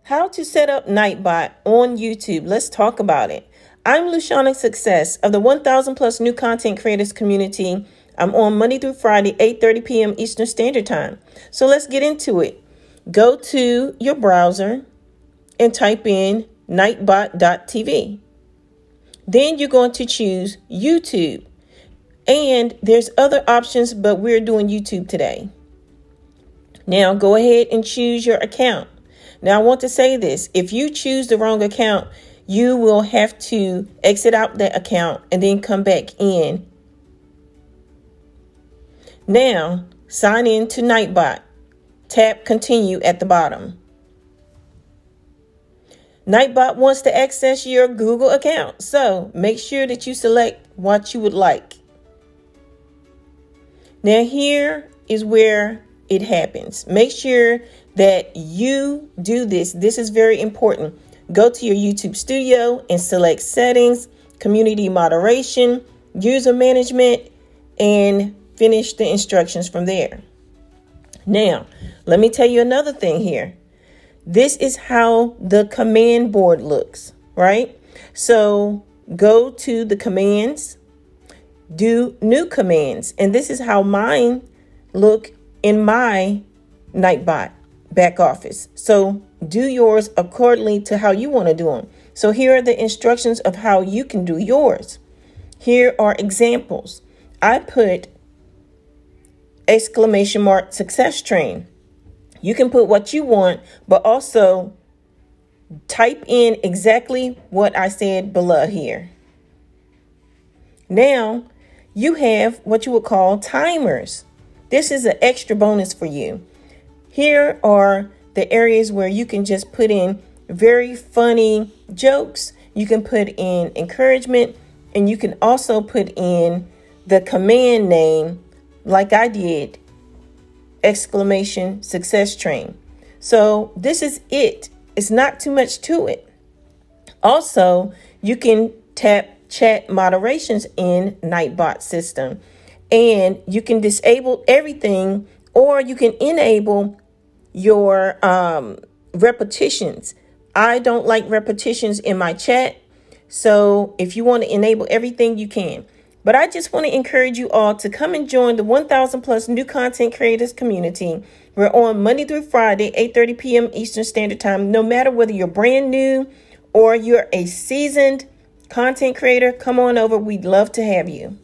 How to set up Nightbot on YouTube. Let's talk about it. I'm Lushonna Success of the 1000 plus new content creators community. I'm on Monday through Friday, 8:30 p.m. Eastern Standard Time. So let's get into it. Go to your browser and type in nightbot.tv. Then you're going to choose YouTube. And there's other options, but we're doing YouTube today. Now go ahead and choose your account. Now I want to say this. If you choose the wrong account, you will have to exit out that account and then come back in. Now sign in to Nightbot. Tap continue at the bottom. Nightbot wants to access your Google account, so make sure that you select what you would like. Now here is where it happens. Make sure that you do this. This is very important. Go to your YouTube studio and select settings, community moderation, user management, and finish the instructions from there. Now, let me tell you another thing here. This is how the command board looks, right? So go to the commands, do new commands. And this is how mine look in my Nightbot back office. So do yours accordingly to how you want to do them. So here are the instructions of how you can do yours. Here are examples. I put !success train. You can put what you want, but also type in exactly what I said below here. Now you have what you would call timers. This is an extra bonus for you. Here are the areas where you can just put in very funny jokes. You can put in encouragement, and you can also put in the command name like I did, !success train. So this is it. It's not too much to it. Also, you can tap chat moderations in Nightbot system, and you can disable everything, or you can enable your repetitions. I don't like repetitions in my chat. So if you want to enable everything, you can. But I just want to encourage you all to come and join the 1000 plus new content creators community. We're on Monday through Friday, 8:30 p.m. Eastern Standard Time. No matter whether you're brand new or you're a seasoned content creator, come on over. We'd love to have you.